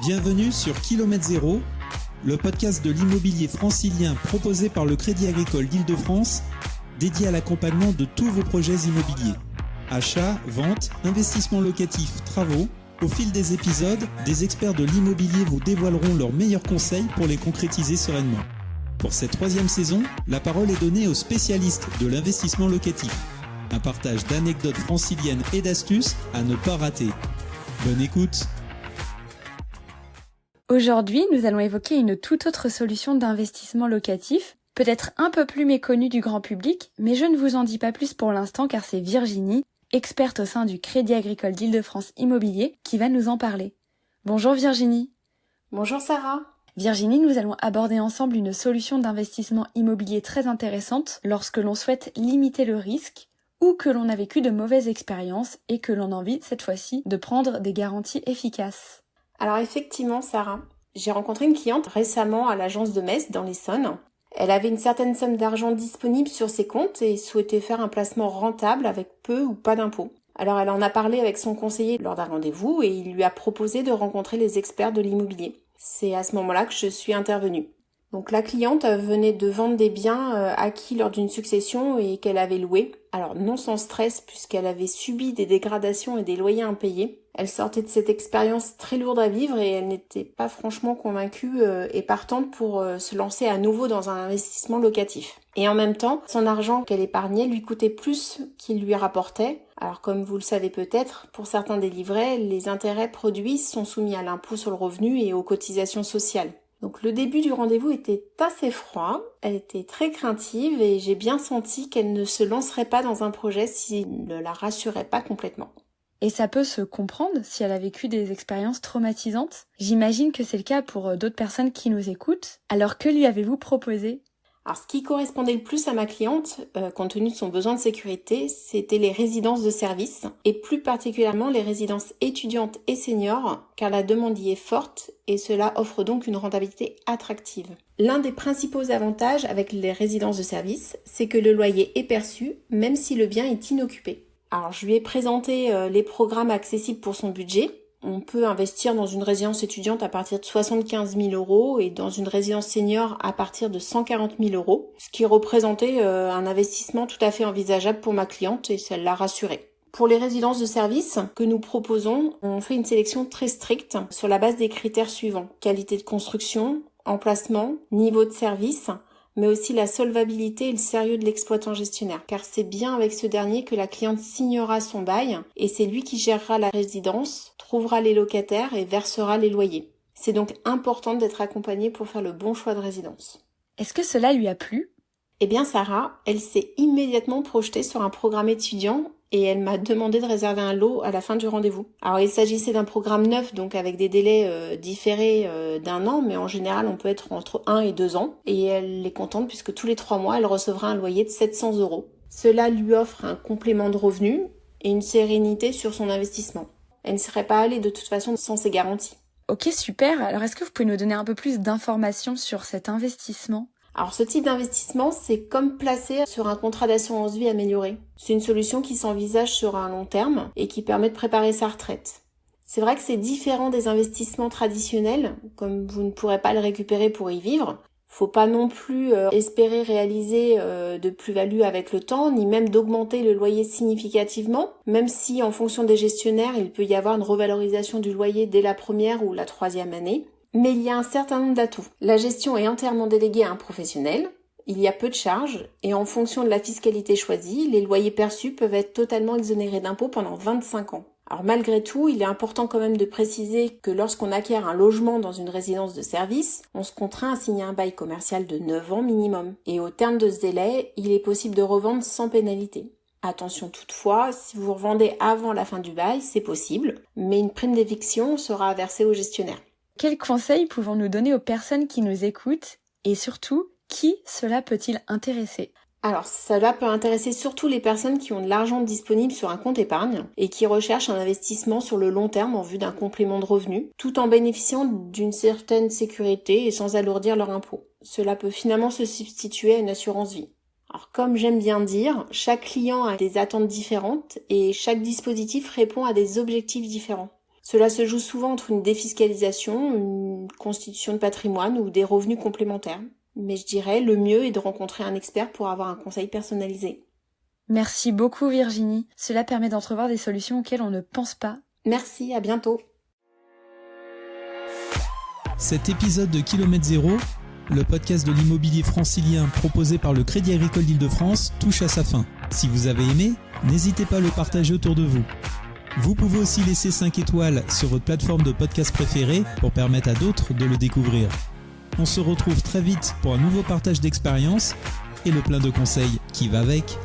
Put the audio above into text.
Bienvenue sur Kilomètre Zéro, le podcast de l'immobilier francilien proposé par le Crédit Agricole d'Île-de-France, dédié à l'accompagnement de tous vos projets immobiliers. Achat, vente, investissement locatif, travaux. Au fil des épisodes, des experts de l'immobilier vous dévoileront leurs meilleurs conseils pour les concrétiser sereinement. Pour cette 3e saison, la parole est donnée aux spécialistes de l'investissement locatif. Un partage d'anecdotes franciliennes et d'astuces à ne pas rater. Bonne écoute! Aujourd'hui, nous allons évoquer une toute autre solution d'investissement locatif, peut-être un peu plus méconnue du grand public, mais je ne vous en dis pas plus pour l'instant car c'est Virginie, experte au sein du Crédit Agricole d'Île-de-France Immobilier, qui va nous en parler. Bonjour Virginie. Bonjour Sarah. Virginie, nous allons aborder ensemble une solution d'investissement immobilier très intéressante lorsque l'on souhaite limiter le risque ou que l'on a vécu de mauvaises expériences et que l'on a envie cette fois-ci de prendre des garanties efficaces. Alors effectivement Sarah, j'ai rencontré une cliente récemment à l'agence de Metz dans l'Essonne. Elle avait une certaine somme d'argent disponible sur ses comptes et souhaitait faire un placement rentable avec peu ou pas d'impôts. Alors elle en a parlé avec son conseiller lors d'un rendez-vous et il lui a proposé de rencontrer les experts de l'immobilier. C'est à ce moment-là que je suis intervenue. Donc la cliente venait de vendre des biens acquis lors d'une succession et qu'elle avait loués. Alors non sans stress puisqu'elle avait subi des dégradations et des loyers impayés. Elle sortait de cette expérience très lourde à vivre et elle n'était pas franchement convaincue et partante pour se lancer à nouveau dans un investissement locatif. Et en même temps, son argent qu'elle épargnait lui coûtait plus qu'il lui rapportait. Alors comme vous le savez peut-être, pour certains des livrets, les intérêts produits sont soumis à l'impôt sur le revenu et aux cotisations sociales. Donc le début du rendez-vous était assez froid, elle était très craintive et j'ai bien senti qu'elle ne se lancerait pas dans un projet s'il ne la rassurait pas complètement. Et ça peut se comprendre si elle a vécu des expériences traumatisantes. J'imagine que c'est le cas pour d'autres personnes qui nous écoutent. Alors que lui avez-vous proposé ? Alors ce qui correspondait le plus à ma cliente, compte tenu de son besoin de sécurité, c'était les résidences de service, et plus particulièrement les résidences étudiantes et seniors, car la demande y est forte, et cela offre donc une rentabilité attractive. L'un des principaux avantages avec les résidences de service, c'est que le loyer est perçu, même si le bien est inoccupé. Alors je lui ai présenté les programmes accessibles pour son budget. On peut investir dans une résidence étudiante à partir de 75 000 € et dans une résidence senior à partir de 140 000 €, ce qui représentait un investissement tout à fait envisageable pour ma cliente et ça l'a rassurée. Pour les résidences de service que nous proposons, on fait une sélection très stricte sur la base des critères suivants: qualité de construction, emplacement, niveau de service, mais aussi la solvabilité et le sérieux de l'exploitant gestionnaire. Car c'est bien avec ce dernier que la cliente signera son bail et c'est lui qui gérera la résidence, trouvera les locataires et versera les loyers. C'est donc important d'être accompagné pour faire le bon choix de résidence. Est-ce que cela lui a plu ? Eh bien Sarah, elle s'est immédiatement projetée sur un programme étudiant et elle m'a demandé de réserver un lot à la fin du rendez-vous. Alors il s'agissait d'un programme neuf, donc avec des délais différés d'1 an, mais en général on peut être entre 1 et 2 ans. Et elle est contente puisque tous les 3 mois elle recevra un loyer de 700 €. Cela lui offre un complément de revenus et une sérénité sur son investissement. Elle ne serait pas allée de toute façon sans ces garanties. Ok, super. Alors est-ce que vous pouvez nous donner un peu plus d'informations sur cet investissement ? Alors ce type d'investissement, c'est comme placer sur un contrat d'assurance vie amélioré. C'est une solution qui s'envisage sur un long terme et qui permet de préparer sa retraite. C'est vrai que c'est différent des investissements traditionnels, comme vous ne pourrez pas le récupérer pour y vivre. Faut pas non plus espérer réaliser de plus-value avec le temps, ni même d'augmenter le loyer significativement, même si en fonction des gestionnaires, il peut y avoir une revalorisation du loyer dès la première ou la 3e année. Mais il y a un certain nombre d'atouts. La gestion est entièrement déléguée à un professionnel, il y a peu de charges, et en fonction de la fiscalité choisie, les loyers perçus peuvent être totalement exonérés d'impôts pendant 25 ans. Alors malgré tout, il est important quand même de préciser que lorsqu'on acquiert un logement dans une résidence de service, on se contraint à signer un bail commercial de 9 ans minimum. Et au terme de ce délai, il est possible de revendre sans pénalité. Attention toutefois, si vous revendez avant la fin du bail, c'est possible, mais une prime d'éviction sera versée au gestionnaire. Quels conseils pouvons-nous donner aux personnes qui nous écoutent et surtout, qui cela peut-il intéresser ? Alors, cela peut intéresser surtout les personnes qui ont de l'argent disponible sur un compte épargne et qui recherchent un investissement sur le long terme en vue d'un complément de revenus, tout en bénéficiant d'une certaine sécurité et sans alourdir leur impôt. Cela peut finalement se substituer à une assurance vie. Alors, comme j'aime bien dire, chaque client a des attentes différentes et chaque dispositif répond à des objectifs différents. Cela se joue souvent entre une défiscalisation, une constitution de patrimoine ou des revenus complémentaires. Mais je dirais, le mieux est de rencontrer un expert pour avoir un conseil personnalisé. Merci beaucoup Virginie, cela permet d'entrevoir des solutions auxquelles on ne pense pas. Merci, à bientôt. Cet épisode de Kilomètre Zéro, le podcast de l'immobilier francilien proposé par le Crédit Agricole d'Île-de-France, touche à sa fin. Si vous avez aimé, n'hésitez pas à le partager autour de vous. Vous pouvez aussi laisser 5 étoiles sur votre plateforme de podcast préférée pour permettre à d'autres de le découvrir. On se retrouve très vite pour un nouveau partage d'expériences et le plein de conseils qui va avec.